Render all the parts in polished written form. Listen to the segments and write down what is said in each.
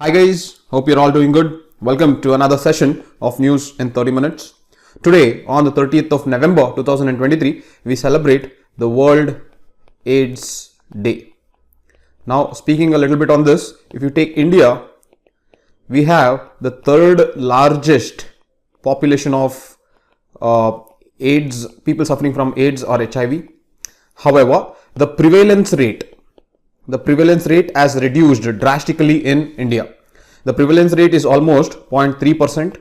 Hi guys, hope you're all doing good. Welcome to another session of News in 30 Minutes. Today, on the 30th of November 2023, we celebrate the World AIDS Day. Now, speaking a little bit on this, if you take India, we have the third largest population of AIDS, people suffering from AIDS or HIV. However, the prevalence rate has reduced drastically in India. The prevalence rate is almost 0.3%.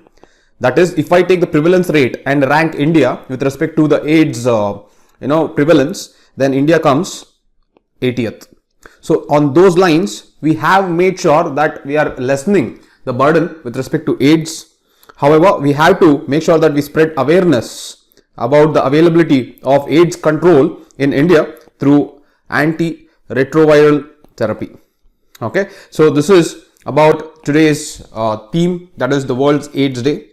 That is, if I take the prevalence rate and rank India with respect to the AIDS prevalence, then India comes 80th. So on those lines, we have made sure that we are lessening the burden with respect to AIDS. However, we have to make sure that we spread awareness about the availability of AIDS control in India through antiretroviral therapy. Okay, so this is about today's theme, that is the World's AIDS Day.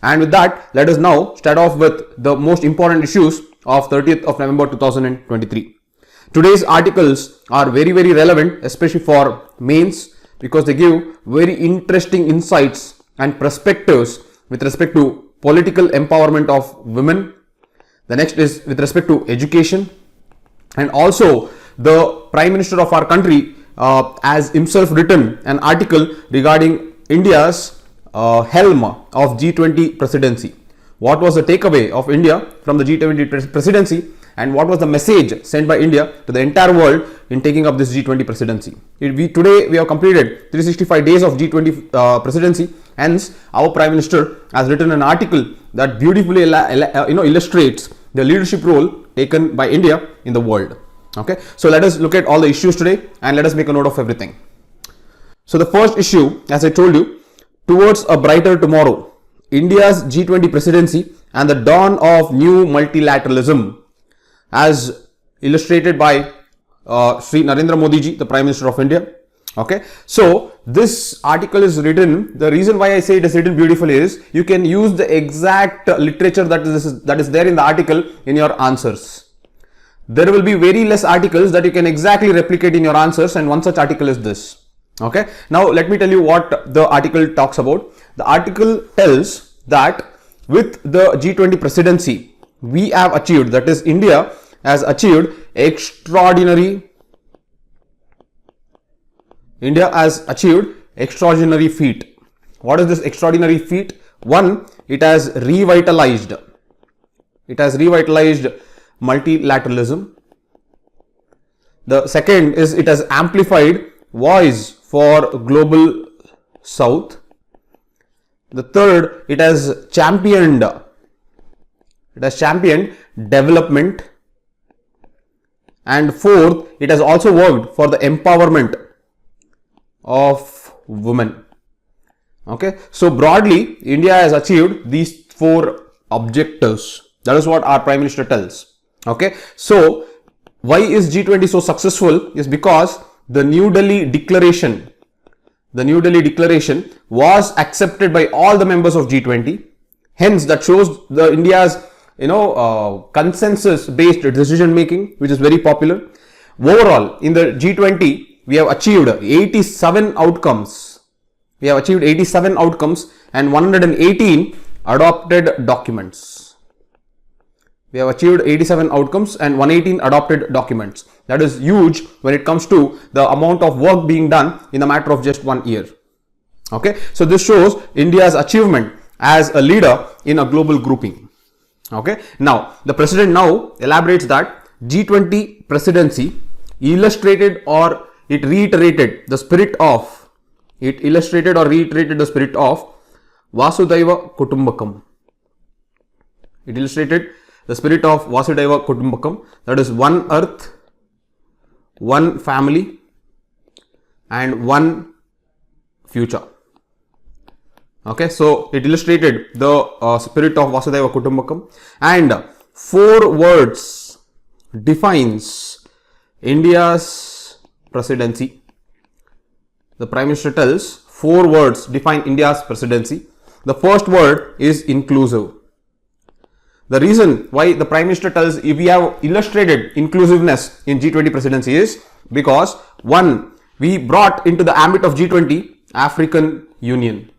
And with that, let us now start off with the most important issues of 30th of November 2023. Today's articles are very relevant, especially for mains, because they give very interesting insights and perspectives with respect to political empowerment of women. The next is with respect to education, and also the Prime Minister of our country has himself written an article regarding India's helm of G20 presidency. What was the takeaway of India from the G20 presidency, and what was the message sent by India to the entire world in taking up this G20 presidency? Today we have completed 365 days of G20 presidency. Hence, our Prime Minister has written an article that beautifully illustrates the leadership role taken by India in the world. Okay, so let us look at all the issues today and let us make a note of everything. So the first issue, as I told you, towards a brighter tomorrow, India's G20 presidency and the dawn of new multilateralism, as illustrated by Sri Narendra Modi ji, the Prime Minister of India. Okay, so this article is written, the reason why I say it is written beautifully is you can use the exact literature that is there in the article in your answers. There will be very less articles that you can exactly replicate in your answers, and one such article is this. Okay, now let me tell you what the article talks about. The article tells that with the G20 presidency, we have achieved, that is India has achieved extraordinary feat. What is this extraordinary feat? One, it has revitalized multilateralism. The second is it has amplified voice for global south. The third, it has championed development. And fourth, it has also worked for the empowerment of women. Okay, so broadly, India has achieved these four objectives. That is what our Prime Minister tells. Okay, so why is G20 so successful? Is because the New Delhi Declaration was accepted by all the members of G20. Hence, that shows the India's consensus based decision making, which is very popular. Overall, in the G20, we have achieved 87 outcomes. And 118 adopted documents. We have achieved 87 outcomes and 118 adopted documents. That is huge when it comes to the amount of work being done in a matter of just 1 year. Okay, so this shows India's achievement as a leader in a global grouping. Okay, now the president now elaborates that G20 presidency reiterated or reiterated the spirit of Vasudhaiva Kutumbakam. It illustrated the spirit of Vasudhaiva Kutumbakam, that is one earth, one family and one future. Okay, so it illustrated the spirit of Vasudhaiva Kutumbakam, and 4 words defines India's presidency. The Prime Minister tells 4 words define India's presidency. The first word is inclusive. The reason why the Prime Minister tells if we have illustrated inclusiveness in G20 presidency is because 1, we brought into the ambit of G20 African Union.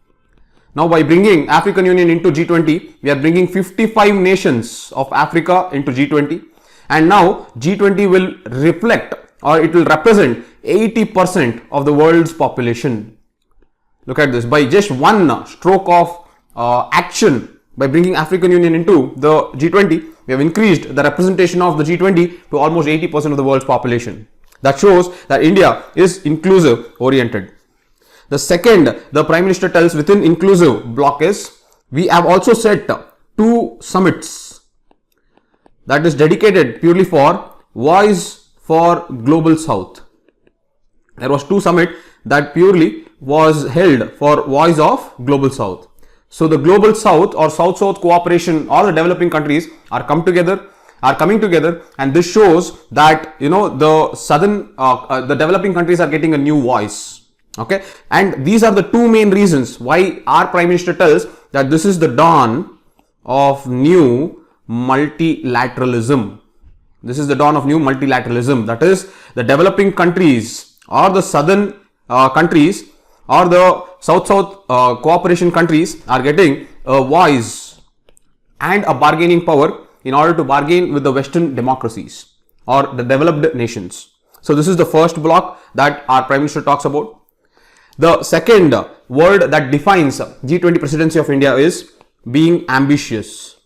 Now, by bringing African Union into G20, we are bringing 55 nations of Africa into G20, and now G20 will reflect, or it will represent 80% of the world's population. Look at this. By just one stroke of action, by bringing African Union into the G20, we have increased the representation of the G20 to almost 80% of the world's population. That shows that India is inclusive oriented. The second, the Prime Minister tells within inclusive bloc is, we have also set 2 summits that is dedicated purely for Voice for Global South. There was 2 summit that purely was held for Voice of Global South. So the Global South or South-South cooperation, all the developing countries are coming together, and this shows that the southern, the developing countries are getting a new voice. Okay, and these are the 2 main reasons why our Prime Minister tells that this is the dawn of new multilateralism. This is the dawn of new multilateralism. That is, the developing countries or the southern countries or the South-South cooperation countries are getting a voice and a bargaining power in order to bargain with the Western democracies or the developed nations. So this is the first block that our Prime Minister talks about. The second word that defines G20 presidency of India is being ambitious.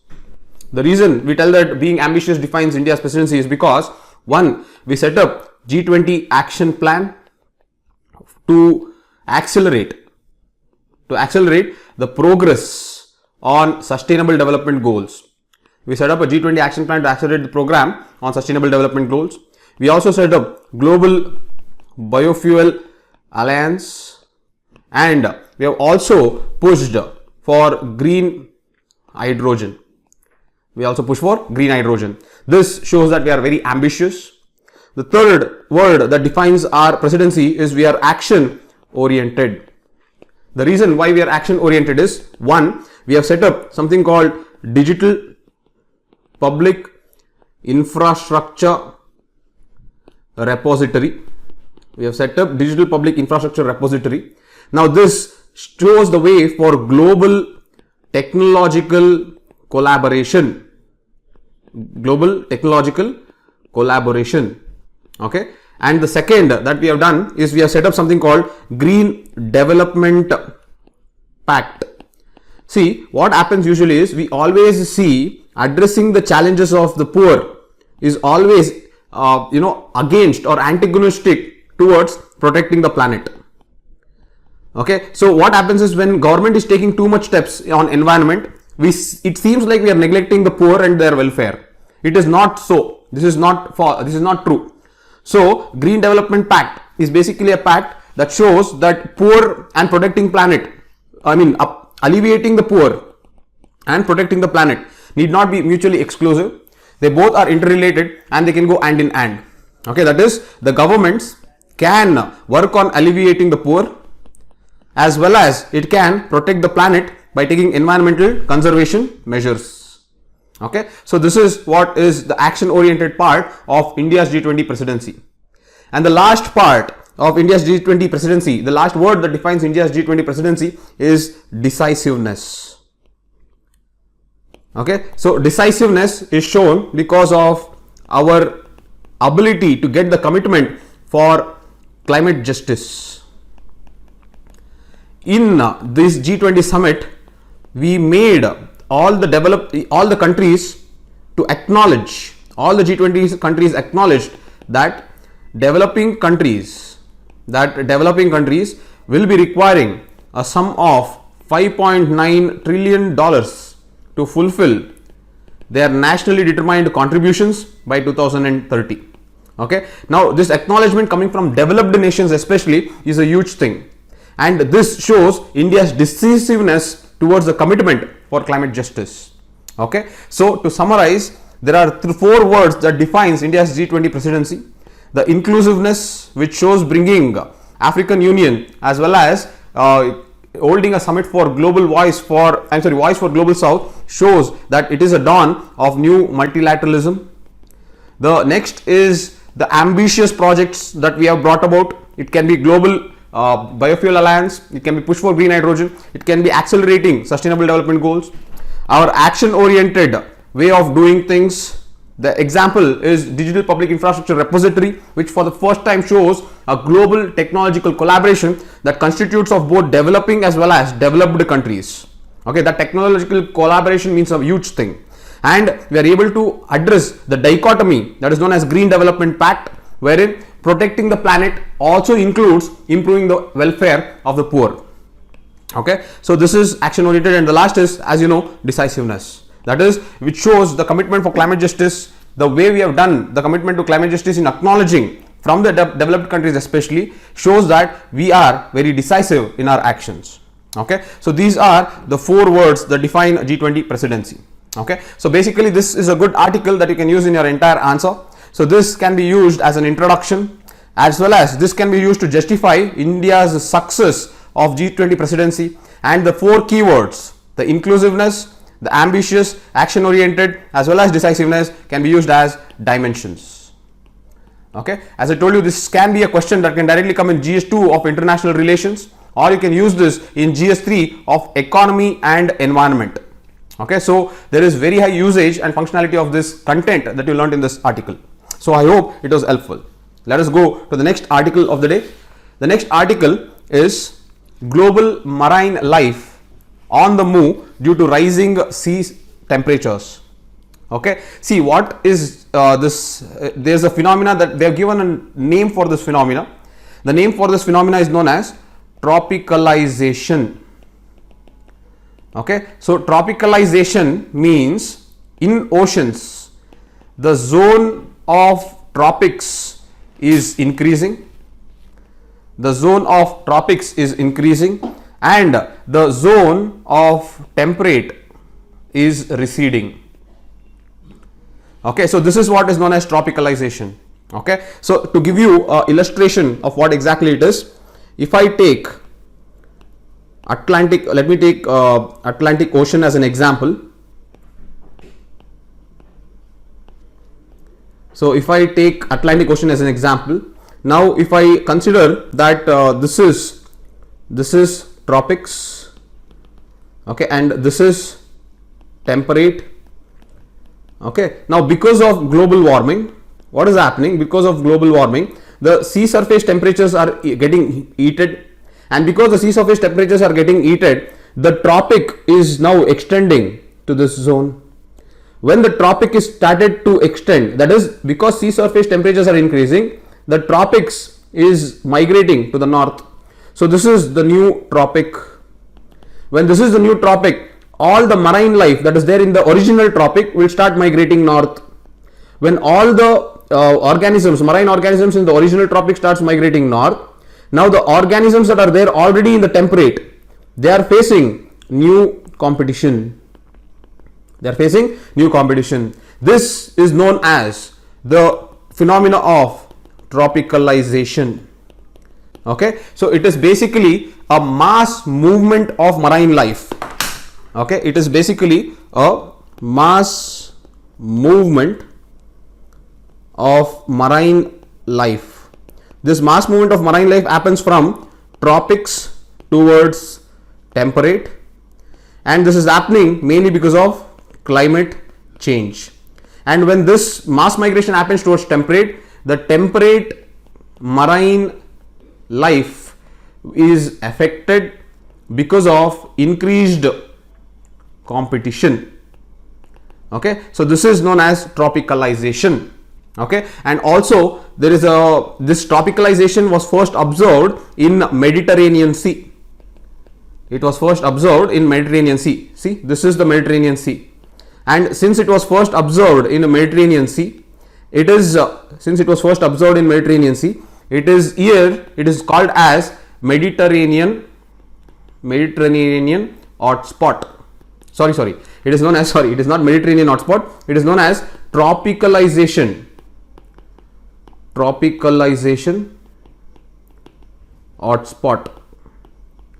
The reason we tell that being ambitious defines India's presidency is because, one, we set up G20 action plan to accelerate the progress on sustainable development goals. We set up a G20 action plan to accelerate the program on sustainable development goals. We also set up Global Biofuel Alliance, and we have also pushed for green hydrogen. This shows that we are very ambitious. The third word that defines our presidency is we are action oriented. The reason why we are action oriented is, one, we have set up something called Digital Public Infrastructure Repository. Now this shows the way for global technological collaboration. Okay. And the second that we have done is we have set up something called Green Development Pact. See, what happens usually is we always see addressing the challenges of the poor is always against or antagonistic towards protecting the planet. Okay, so what happens is when government is taking too much steps on environment, it seems like we are neglecting the poor and their welfare. It is not so. This is not true. So Green Development Pact is basically a pact that shows that poor and protecting planet, alleviating the poor and protecting the planet need not be mutually exclusive. They both are interrelated and they can go hand in hand. Okay, that is, the governments can work on alleviating the poor as well as it can protect the planet by taking environmental conservation measures. Okay, so this is what is the action oriented part of India's G20 presidency. And the last part of India's G20 presidency, the last word that defines India's G20 presidency is decisiveness. Okay, so decisiveness is shown because of our ability to get the commitment for climate justice. In this G20 summit, we made all the countries to acknowledge, all the G20 countries acknowledged that developing countries will be requiring a sum of $5.9 trillion to fulfill their nationally determined contributions by 2030. Okay, now this acknowledgement coming from developed nations especially is a huge thing, and this shows India's decisiveness towards the commitment for climate justice. Okay, so to summarize, there are 4 words that defines India's G20 presidency. The inclusiveness, which shows bringing African Union as well as holding a summit for Voice for Global South, shows that it is a dawn of new multilateralism. The next is the ambitious projects that we have brought about. It can be global biofuel alliance, it can be push for green hydrogen, it can be accelerating sustainable development goals. Our action oriented way of doing things, the example is digital public infrastructure repository, which for the first time shows a global technological collaboration that constitutes of both developing as well as developed countries. Okay, that technological collaboration means a huge thing, and we are able to address the dichotomy that is known as Green Development Pact, wherein protecting the planet also includes improving the welfare of the poor. Okay, so this is action oriented, and the last is, as you know, decisiveness. That is, which shows the commitment for climate justice. The way we have done the commitment to climate justice in acknowledging from the developed countries especially shows that we are very decisive in our actions. Okay, so these are the 4 words that define G20 presidency. Okay, so basically this is a good article that you can use in your entire answer. So this can be used as an introduction, as well as this can be used to justify India's success of G20 presidency, and the 4 keywords, the inclusiveness, the ambitious, action oriented, as well as decisiveness, can be used as dimensions. Okay, as I told you, this can be a question that can directly come in GS2 of international relations, or you can use this in GS3 of economy and environment. Okay, so there is very high usage and functionality of this content that you learned in this article. So I hope it was helpful. Let us go to the next article of the day. The next article is Global Marine Life on the Move due to rising sea temperatures. Okay, see what is this? There's a phenomena that they have given a name for this phenomena. The name for this phenomena is known as tropicalization. Okay, so tropicalization means in oceans the zone of tropics is increasing. The zone of tropics is increasing, and the zone of temperate is receding. Okay, so this is what is known as tropicalization. Okay, so to give you an illustration of what exactly it is, if I take Atlantic, let me take Atlantic Ocean as an example. So if I take Atlantic Ocean as an example, now if I consider that this is tropics, okay, and this is temperate. Okay, now because of global warming, what is happening? Because of global warming, the sea surface temperatures are getting heated, and because the sea surface temperatures are getting heated, the tropic is now extending to this zone. When the tropic is started to extend, that is because sea surface temperatures are increasing, the tropics is migrating to the north. So this is the new tropic. When this is the new tropic, all the marine life that is there in the original tropic will start migrating north. When all the marine organisms in the original tropic starts migrating north, now the organisms that are there already in the temperate, they are facing new competition. They are facing new competition. This is known as the phenomena of tropicalization. Okay, so it is basically a mass movement of marine life. Okay, it is basically a mass movement of marine life. This mass movement of marine life happens from tropics towards temperate, and this is happening mainly because of climate change. And when this mass migration happens towards temperate, the temperate marine life is affected because of increased competition. Okay, so this is known as tropicalization. Okay, and also there is this tropicalization was first observed in Mediterranean Sea. It was first observed in Mediterranean Sea. See, this is the Mediterranean Sea, and since it was first observed in the Mediterranean Sea, it is it is called as Mediterranean hotspot. Sorry, it is known as it is not Mediterranean hotspot. It is known as tropicalization hotspot.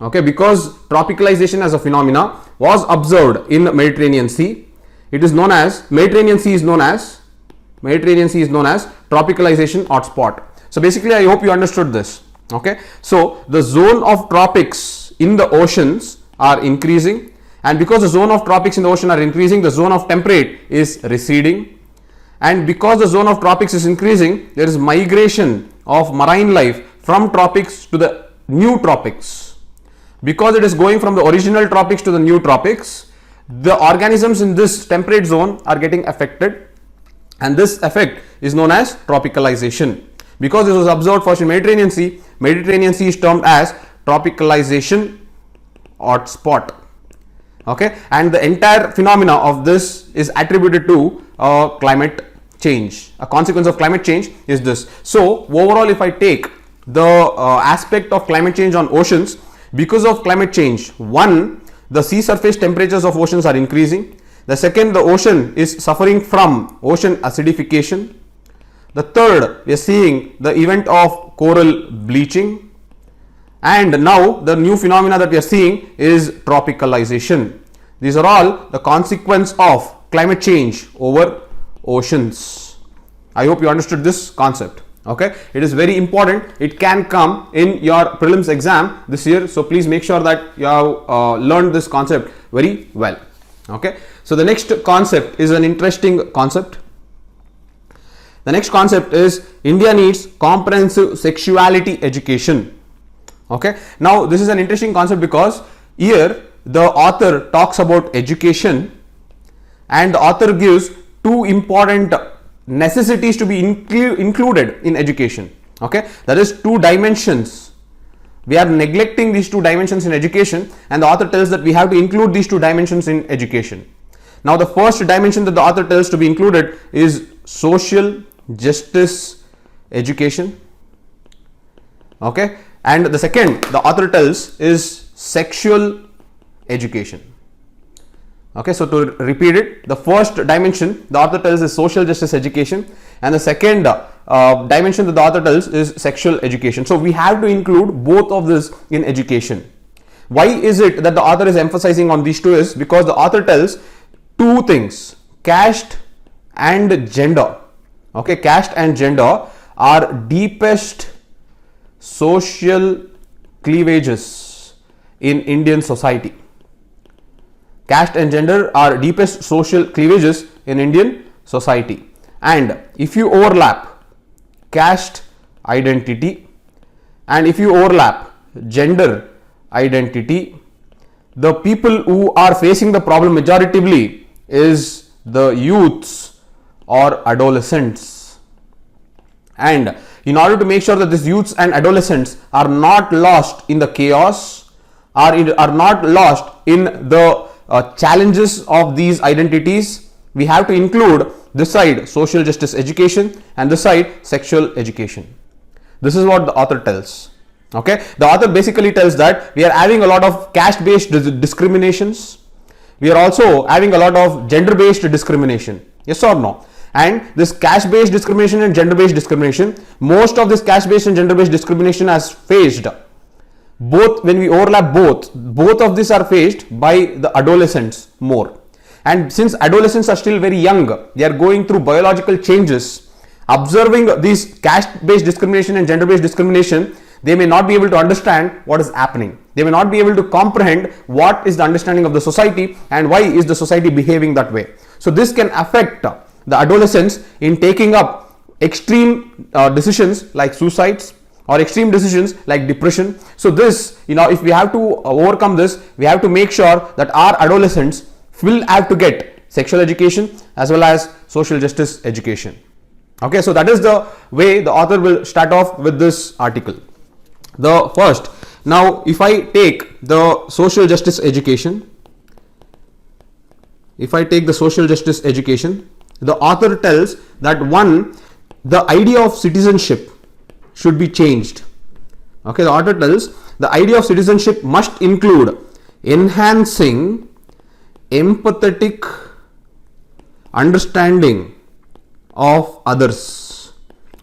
Okay, because tropicalization as a phenomena was observed in the Mediterranean Sea, it is known as Mediterranean Sea is known as tropicalization hotspot. So basically, I hope you understood this. Okay, so the zone of tropics in the oceans are increasing, and because the zone of tropics in the ocean are increasing, the zone of temperate is receding, and because the zone of tropics is increasing, there is migration of marine life from tropics to the new tropics. Because it is going from the original tropics to the new tropics, the organisms in this temperate zone are getting affected, and this effect is known as tropicalization. Because this was observed first in Mediterranean Sea is termed as tropicalization hotspot. Okay, and the entire phenomena of this is attributed to climate change. A consequence of climate change is this. So overall, if I take the aspect of climate change on oceans, because of climate change, one, the sea surface temperatures of oceans are increasing. The second, the ocean is suffering from ocean acidification. The third, we are seeing the event of coral bleaching. And now the new phenomena that we are seeing is tropicalization. These are all the consequence of climate change over oceans. I hope you understood this concept. Okay, it is very important. It can come in your prelims exam this year, so please make sure that you have learned this concept very well. Okay, so the next concept is an interesting concept. The next concept is India needs comprehensive sexuality education. Okay, now this is an interesting concept because here the author talks about education, and the author gives two important necessities to be included in education. Okay, that is two dimensions. We are neglecting these two dimensions in education, and the author tells that we have to include these two dimensions in education. Now the first dimension that the author tells to be included is social justice education. Okay, and the second the author tells is sexual education. Okay, so to repeat it, the first dimension the author tells is social justice education, and the second dimension that the author tells is sexual education. So we have to include both of this in education. Why is it that the author is emphasizing on these two? Is because the author tells two things: caste and gender. Okay, caste and gender are deepest social cleavages in Indian society. Caste and gender are deepest social cleavages in Indian society, and if you overlap caste identity and if you overlap gender identity, the people who are facing the problem majoritively is the youths or adolescents. And in order to make sure that these youths and adolescents are not lost in the chaos, are not lost in the challenges of these identities, we have to include this side social justice education and this side sexual education. This is what the author tells. Okay, the author basically tells that we are having a lot of caste based discriminations, we are also having a lot of gender based discrimination. Yes or no? And this caste based discrimination and gender based discrimination, most of this caste based and gender based discrimination has faced both. When we overlap both of these are faced by the adolescents more. And since adolescents are still very young, they are going through biological changes. Observing these caste based discrimination and gender based discrimination, they may not be able to understand what is happening. They may not be able to comprehend what is the understanding of the society and why is the society behaving that way. So this can affect the adolescents in taking up extreme decisions like suicides or extreme decisions like depression. So this, if we have to overcome this, we have to make sure that our adolescents will have to get sexual education as well as social justice education. Okay, so that is the way the author will start off with this article. The first, now if I take the social justice education, the author tells that one, the idea of citizenship should be changed. Okay, the author tells the idea of citizenship must include enhancing empathetic understanding of others.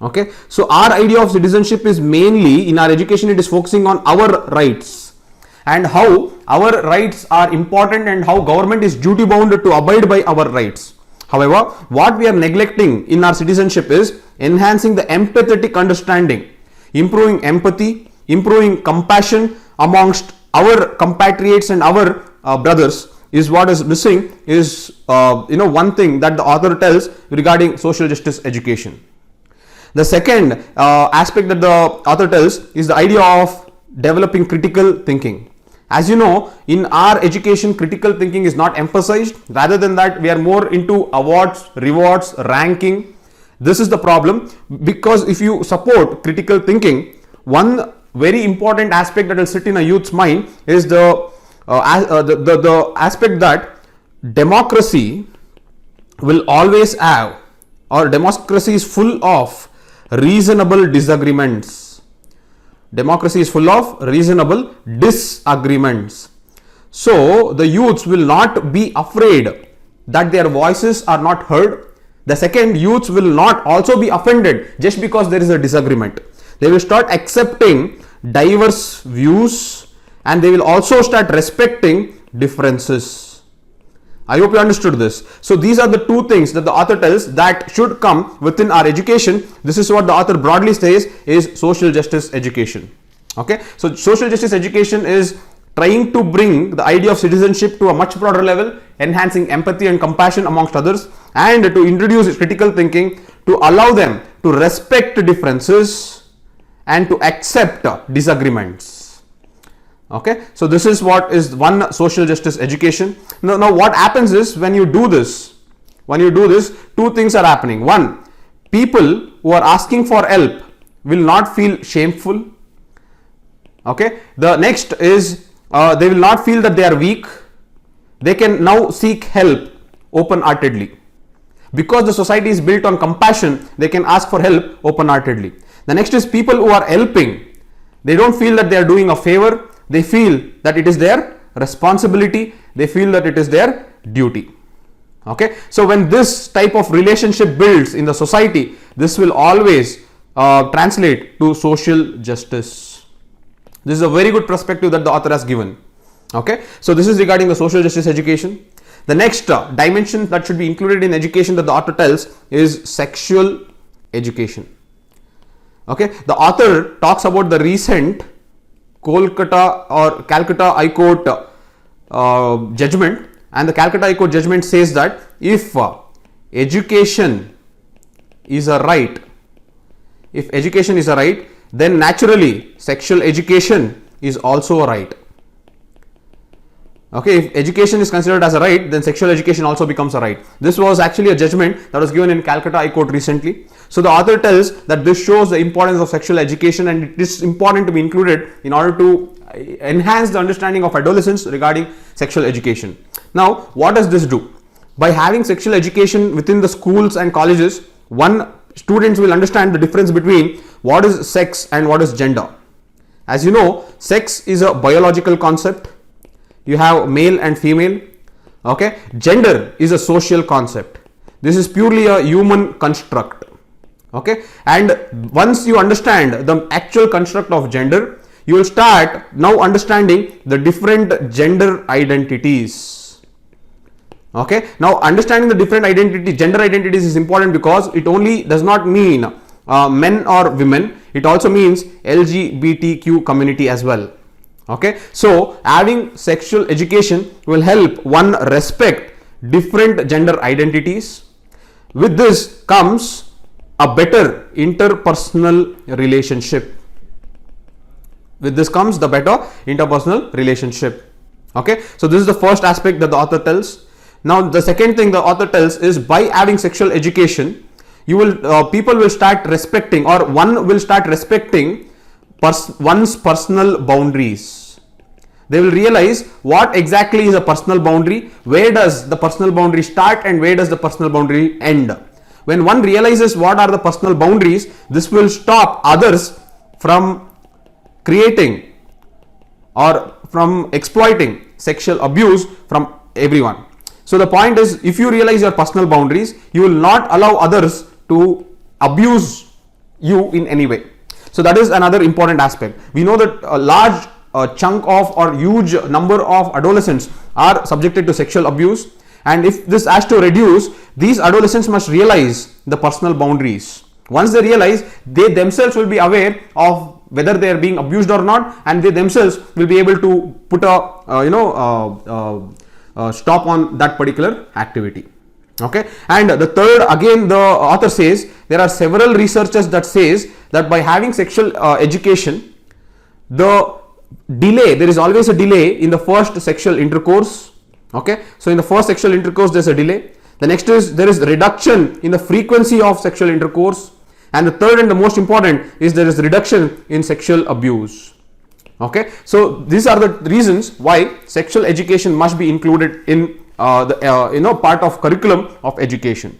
Okay, so our idea of citizenship is mainly in our education, it is focusing on our rights and how our rights are important and how government is duty bound to abide by our rights. However, what we are neglecting in our citizenship is enhancing the empathetic understanding, improving empathy, improving compassion amongst our compatriots and our brothers is what is missing, is one thing that the author tells regarding social justice education. The second aspect that the author tells is the idea of developing critical thinking. As you know, in our education, critical thinking is not emphasized. Rather than that, we are more into awards, rewards, ranking. This is the problem, because if you support critical thinking, one very important aspect that will sit in a youth's mind is the aspect that democracy will always have, or democracy is full of reasonable disagreements. Democracy is full of reasonable disagreements. So the youths will not be afraid that their voices are not heard. The second, youths will not also be offended just because there is a disagreement. They will start accepting diverse views, and they will also start respecting differences. I hope you understood this. So these are the two things that the author tells that should come within our education. This is what the author broadly says is social justice education. Okay, so social justice education is trying to bring the idea of citizenship to a much broader level, enhancing empathy and compassion amongst others, and to introduce critical thinking to allow them to respect differences and to accept disagreements. Okay, so this is what is one social justice education. Now what happens is, when you do this, two things are happening. One, people who are asking for help will not feel shameful. Okay, the next is they will not feel that they are weak. They can now seek help open-heartedly. Because the society is built on compassion, they can ask for help open-heartedly. The next is people who are helping. They don't feel that they are doing a favor. They feel that it is their responsibility. They feel that it is their duty. Okay, so when this type of relationship builds in the society, this will always translate to social justice. This is a very good perspective that the author has given. Okay, so this is regarding the social justice education. The next dimension that should be included in education that the author tells is sexual education. Okay, the author talks about the recent Calcutta High Court judgment, and the Calcutta High Court judgment says that if education is a right, then naturally sexual education is also a right. Okay, if education is considered as a right, then sexual education also becomes a right. This was actually a judgment that was given in Calcutta High Court recently. So the author tells that this shows the importance of sexual education, and it is important to be included in order to enhance the understanding of adolescents regarding sexual education. Now, what does this do? By having sexual education within the schools and colleges, students will understand the difference between what is sex and what is gender. As you know, sex is a biological concept. You have male and female. Okay, gender is a social concept. This is purely a human construct. Okay, and once you understand the actual construct of gender, you will start now understanding the different gender identities. Okay, now understanding the different gender identities is important, because it only does not mean men or women, it also means LGBTQ community as well. Okay, so having sexual education will help one respect different gender identities. With this comes a better interpersonal relationship. Okay, so this is the first aspect that the author tells. Now the second thing the author tells is, by having sexual education, people will start respecting, or one will start respecting one's personal boundaries. They will realize what exactly is a personal boundary, where does the personal boundary start and where does the personal boundary end. When one realizes what are the personal boundaries, this will stop others from creating or from exploiting sexual abuse from everyone. So the point is, if you realize your personal boundaries, you will not allow others to abuse you in any way. So that is another important aspect. We know that a large chunk of or huge number of adolescents are subjected to sexual abuse, and if this has to reduce, these adolescents must realize the personal boundaries. Once they realize, they themselves will be aware of whether they are being abused or not, and they themselves will be able to put a stop on that particular activity. Okay, and the third, again the author says there are several researchers that says that by having sexual education, the delay, there is always a delay in the first sexual intercourse. Okay, so in the first sexual intercourse there is a delay. The next is there is reduction in the frequency of sexual intercourse, and the third and the most important is there is reduction in sexual abuse. Okay, so these are the reasons why sexual education must be included in the part of curriculum of education.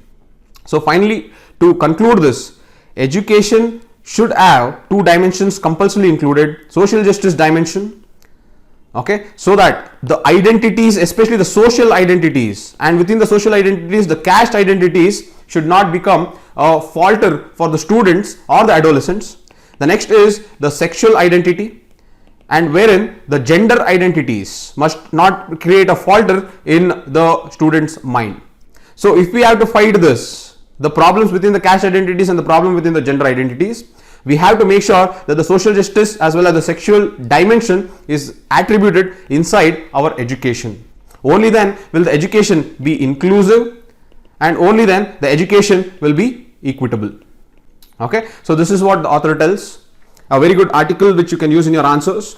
So finally, to conclude this, education should have two dimensions compulsorily included: social justice dimension, okay, so that the identities, especially the social identities, and within the social identities the caste identities should not become a falter for the students or the adolescents. The next is the sexual identity, and wherein the gender identities must not create a falter in the student's mind. So if we have to fight this, the problems within the caste identities and the problem within the gender identities, we have to make sure that the social justice as well as the sexual dimension is attributed inside our education. Only then will the education be inclusive, and only then the education will be equitable. Okay, so this is what the author tells. A very good article which you can use in your answers.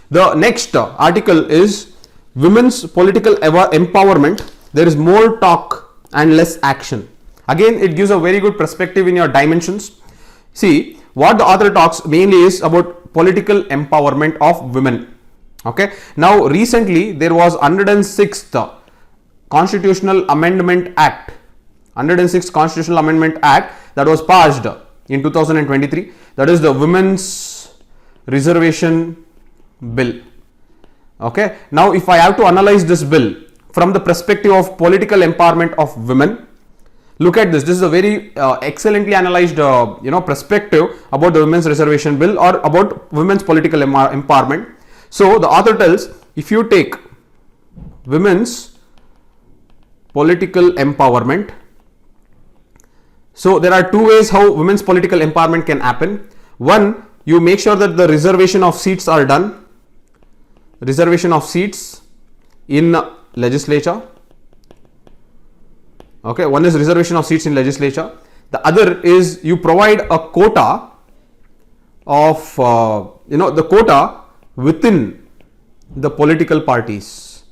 The next article is women's political empowerment. There is more talk and less action. Again, it gives a very good perspective in your dimensions. See, what the author talks mainly is about political empowerment of women. Okay, now recently there was 106th Constitutional Amendment Act. 106th Constitutional Amendment Act that was passed in 2023. That is the Women's Reservation Bill. Okay, now if I have to analyze this bill from the perspective of political empowerment of women, look at this. This is a very excellently analyzed perspective about the Women's Reservation Bill or about women's political empowerment. So the author tells, if you take women's political empowerment, so there are two ways how women's political empowerment can happen. One, you make sure that the reservation of seats are done. Reservation of seats in legislature. Okay, one is reservation of seats in legislature. The other is you provide a quota of the quota within the political parties.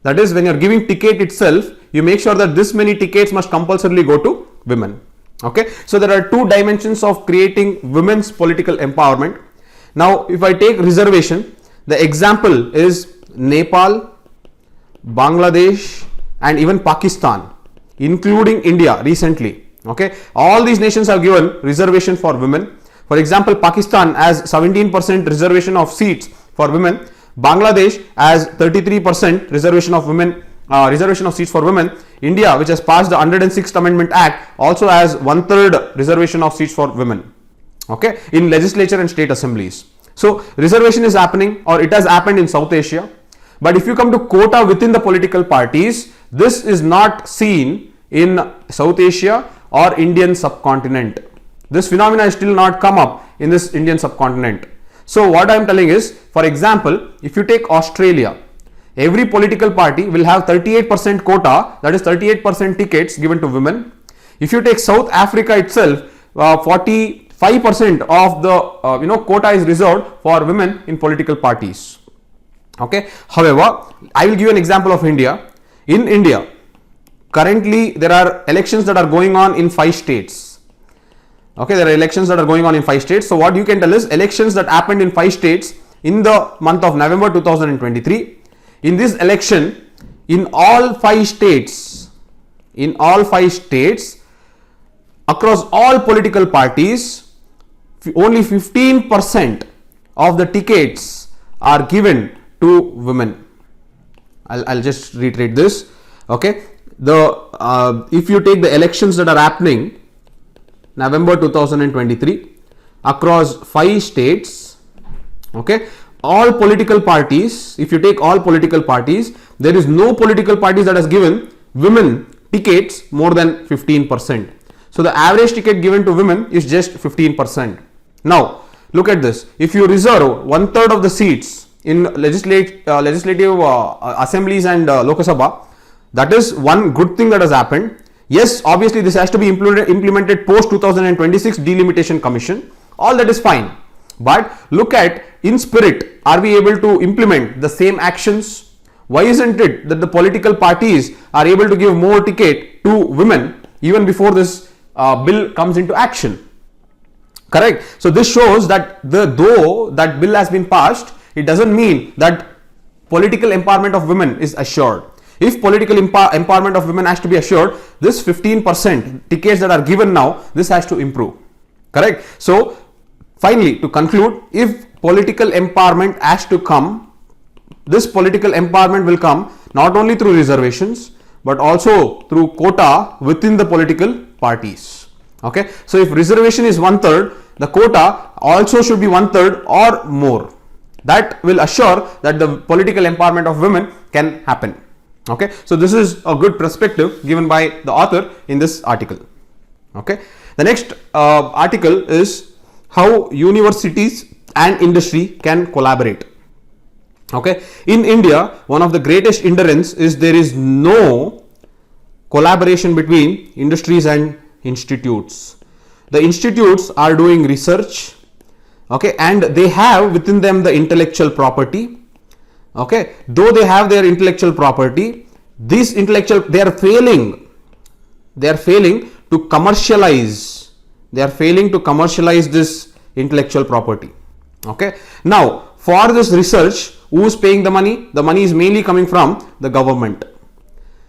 That is, when you are giving ticket itself, you make sure that this many tickets must compulsorily go to women. Okay, so there are two dimensions of creating women's political empowerment. Now, if I take reservation, the example is Nepal, Bangladesh, and even Pakistan, including India recently. Okay, all these nations have given reservation for women. For example, Pakistan has 17% reservation of seats for women. Bangladesh has 33% reservation of women. Reservation of seats for women. India, which has passed the 106th Amendment Act, also has 1/3 reservation of seats for women. Okay, in legislature and state assemblies. So reservation is happening, or it has happened in South Asia. But if you come to quota within the political parties, this is not seen in South Asia or Indian subcontinent. This phenomena has still not come up in this Indian subcontinent. So what I am telling is, for example, if you take Australia, every political party will have 38% quota, that is 38% tickets given to women. If you take South Africa itself, 45% of the quota is reserved for women in political parties. Okay. However, I will give you an example of India. In India, currently there are elections that are going on in 5 states. Okay, there are elections that are going on in 5 states. So what you can tell is elections that happened in 5 states in the month of November 2023. In this election, in all 5 states, across all political parties, only 15% of the tickets are given to women. I'll just reiterate this. Okay, if you take the elections that are happening November 2023 across 5 states, okay, all political parties, if you take all political parties, there is no political parties that has given women tickets more than 15%. So the average ticket given to women is just 15%. Now, Look at this. If you reserve 1/3 of the seats in legislative assemblies and Lok Sabha, that is one good thing that has happened. Yes, obviously this has to be implemented post 2026 delimitation commission. All that is fine. But look at, in spirit, are we able to implement the same actions? Why isn't it that the political parties are able to give more ticket to women even before this bill comes into action? Correct. So this shows that though that bill has been passed, it doesn't mean that political empowerment of women is assured. If political empowerment of women has to be assured, this 15% tickets that are given now, this has to improve. Correct. So finally, to conclude, if political empowerment has to come, this political empowerment will come not only through reservations but also through quota within the political parties. Okay, so if reservation is 1/3, the quota also should be 1/3 or more. That will assure that the political empowerment of women can happen. Okay, so this is a good perspective given by the author in this article. Okay, the next article is how universities and industry can collaborate. Okay, in India, one of the greatest hindrance is there is no collaboration between industries and institutes. The institutes are doing research, okay, and they have within them the intellectual property. Okay, though they have their intellectual property, this intellectual, they are failing to commercialize. They are failing to commercialize this intellectual property. Okay, now for this research, who is paying the money? The money is mainly coming from the government.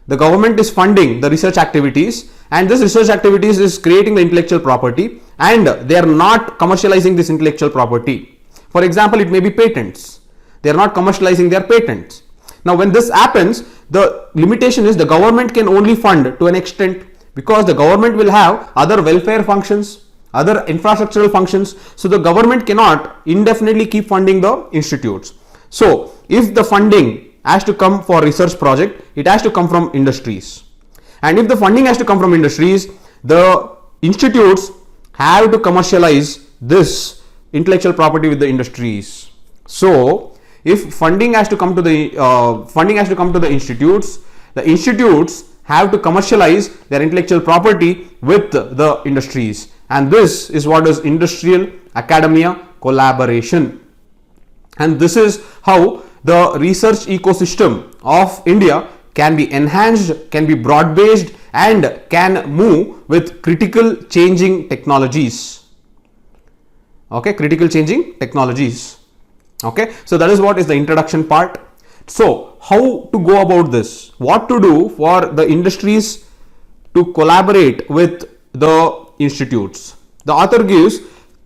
The government is funding the research activities, and this research activities is creating the intellectual property, and they are not commercializing this intellectual property. For example, it may be patents. They are not commercializing their patents. Now when this happens, the limitation is the government can only fund to an extent, because the government will have other welfare functions, other infrastructural functions. So the government cannot indefinitely keep funding the institutes. So if the funding has to come for research project, it has to come from industries. And if the funding has to come from industries, the institutes have to commercialize this intellectual property with the industries. So if funding has to come to the institutes have to commercialize their intellectual property with the industries, and this is what is industrial academia collaboration. And this is how the research ecosystem of India can be enhanced, can be broad-based, and can move with critical changing technologies. Okay, critical changing technologies. Okay, so that is what is the introduction part. So how to go about this? What to do for the industries to collaborate with the institutes? The author gives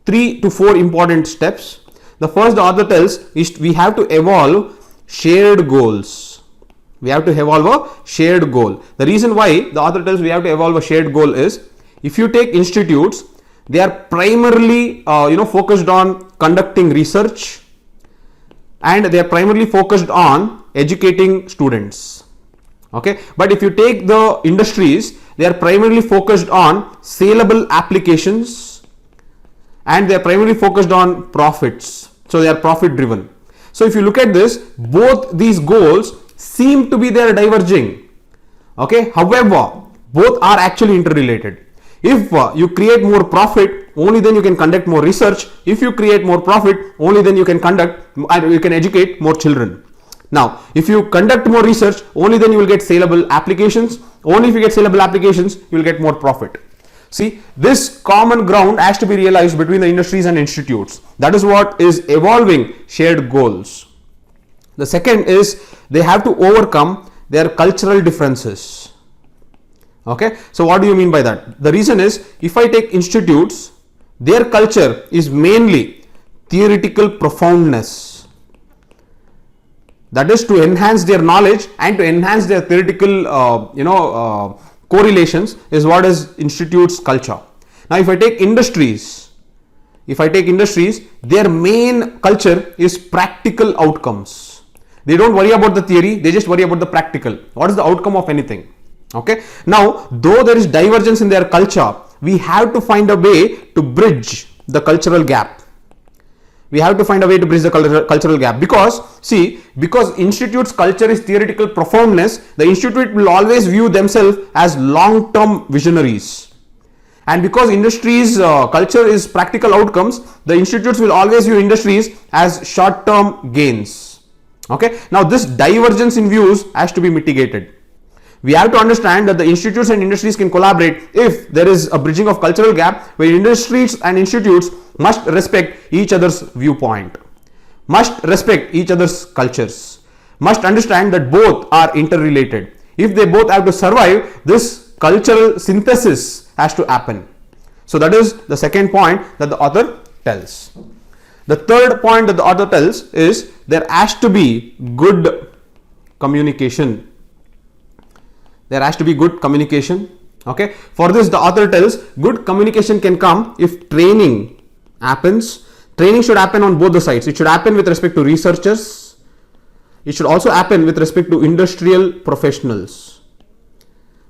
3 to 4 important steps. The first, the author tells, is we have to evolve shared goals. We have to evolve a shared goal. The reason why the author tells we have to evolve a shared goal is, if you take institutes, they are primarily focused on conducting research, and they are primarily focused on educating students. Okay, but if you take the industries, they are primarily focused on saleable applications, and they are primarily focused on profits. So they are profit driven. So if you look at this, both these goals seem to be there diverging. Okay, however, both are actually interrelated. If you create more profit, only then you can conduct more research. If you create more profit, only then you can educate more children. Now, if you conduct more research, only then you will get saleable applications. Only if you get saleable applications, you will get more profit. See, this common ground has to be realized between the industries and institutes. That is what is evolving shared goals. The second is they have to overcome their cultural differences. Okay, so what do you mean by that? The reason is, if I take institutes, their culture is mainly theoretical profoundness. That is to enhance their knowledge and to enhance their theoretical correlations is what is institutes culture. Now if I take industries, their main culture is practical outcomes. They don't worry about the theory, they just worry about the practical. What is the outcome of anything? Okay, now though there is divergence in their culture, we have to find a way to bridge the cultural gap. We have to find a way to bridge the cultural gap, because institute's culture is theoretical profoundness, the institute will always view themselves as long-term visionaries. And because industry's culture is practical outcomes, the institutes will always view industries as short-term gains. Okay, now this divergence in views has to be mitigated. We have to understand that the institutes and industries can collaborate if there is a bridging of cultural gap, where industries and institutes must respect each other's viewpoint, must respect each other's cultures, must understand that both are interrelated. If they both have to survive, this cultural synthesis has to happen. So that is the second point that the author tells. The third point that the author tells is there has to be good communication. There has to be good communication. Okay. For this, the author tells good communication can come if training happens. Training should happen on both the sides. It should happen with respect to researchers. It should also happen with respect to industrial professionals.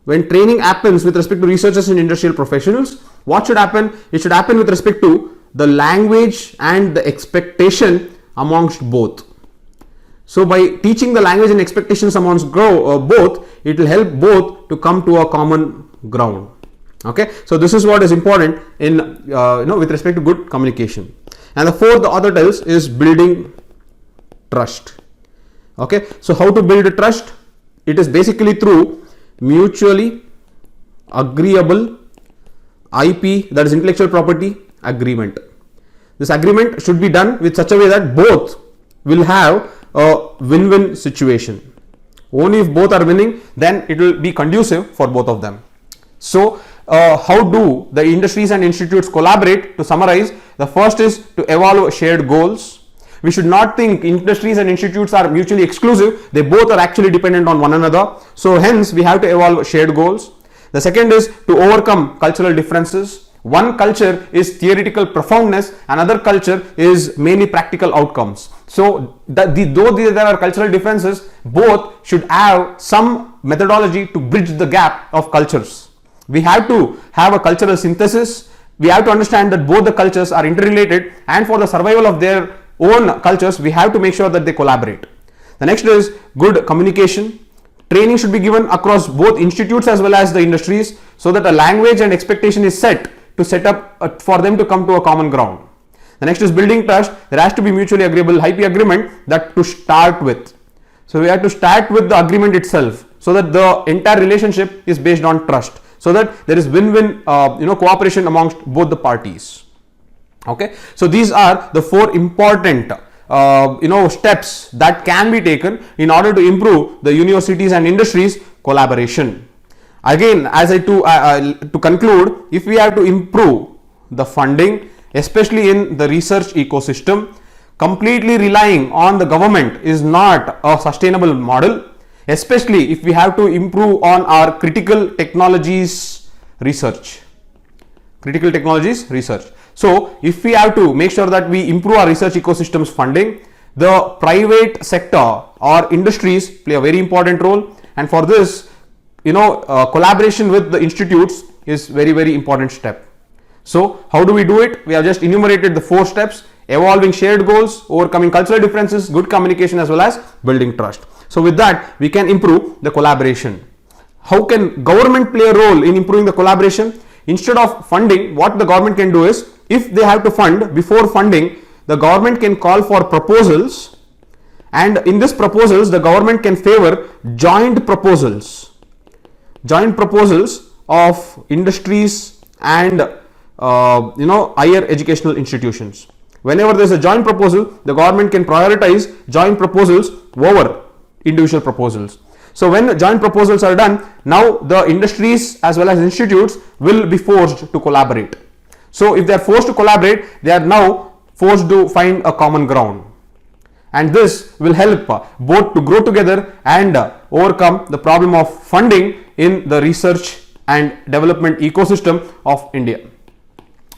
When training happens with respect to researchers and industrial professionals, what should happen? It should happen with respect to the language and the expectation amongst both. So by teaching the language and expectations amongst both, it will help both to come to a common ground. Okay, so this is what is important in with respect to good communication. And the fourth the author tells is building trust. Okay, so how to build a trust? It is basically through mutually agreeable IP, that is intellectual property agreement. This agreement should be done with such a way that both will have a win-win situation. Only if both are winning, then it will be conducive for both of them. So how do the industries and institutes collaborate? To summarize, the first is to evolve shared goals. We should not think industries and institutes are mutually exclusive. They both are actually dependent on one another. So hence we have to evolve shared goals. The second is to overcome cultural differences. One culture is theoretical profoundness, another culture is mainly practical outcomes. So though there are cultural differences, both should have some methodology to bridge the gap of cultures. We have to have a cultural synthesis. We have to understand that both the cultures are interrelated, and for the survival of their own cultures, we have to make sure that they collaborate. The next is good communication. Training should be given across both institutes as well as the industries, so that a language and expectation is set up for them to come to a common ground. The next is building trust. There has to be mutually agreeable IP agreement that to start with. So we have to start with the agreement itself, so that the entire relationship is based on trust, so that there is win-win cooperation amongst both the parties. Okay, so these are the four important steps that can be taken in order to improve the universities and industries collaboration. Again, as to conclude, if we have to improve the funding, especially in the research ecosystem, completely relying on the government is not a sustainable model, especially if we have to improve on our critical technologies research. So if we have to make sure that we improve our research ecosystems funding, the private sector or industries play a very important role, and for this collaboration with the institutes is very important step. So how do we do it? We have just enumerated the 4 steps: evolving shared goals, overcoming cultural differences, good communication, as well as building trust. So with that, we can improve the collaboration. How can government play a role in improving the collaboration? Instead of funding, what the government can do is, if they have to fund, before funding, the government can call for proposals, and in these proposals the government can favor joint proposals of industries and higher educational institutions. Whenever there is a joint proposal, the government can prioritize joint proposals over individual proposals. So when joint proposals are done, now the industries as well as institutes will be forced to collaborate. So if they are forced to collaborate, they are now forced to find a common ground, and this will help both to grow together and overcome the problem of funding in the research and development ecosystem of India.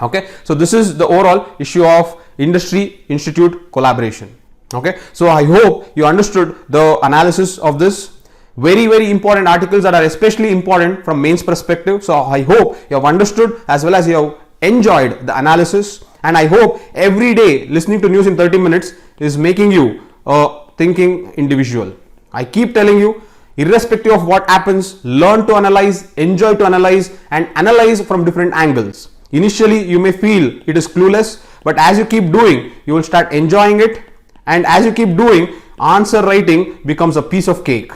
Okay, so this is the overall issue of industry institute collaboration. Okay, so I hope you understood the analysis of this. Very important articles that are especially important from mains perspective. So I hope you have understood as well as you have enjoyed the analysis, And I hope every day listening to news in 30 minutes is making you a thinking individual. I keep telling you, irrespective of what happens, learn to analyze, enjoy to analyze, and analyze from different angles. Initially, you may feel it is clueless, but as you keep doing, you will start enjoying it. And as you keep doing, answer writing becomes a piece of cake.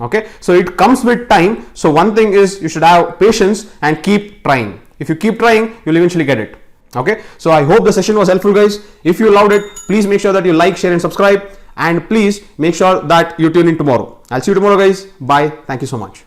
Okay, so it comes with time. So one thing is you should have patience and keep trying. If you keep trying, you'll eventually get it. Okay, so I hope the session was helpful, guys. If you loved it, please make sure that you like, share, and subscribe. And please make sure that you tune in tomorrow. I'll see you tomorrow, guys. Bye. Thank you so much.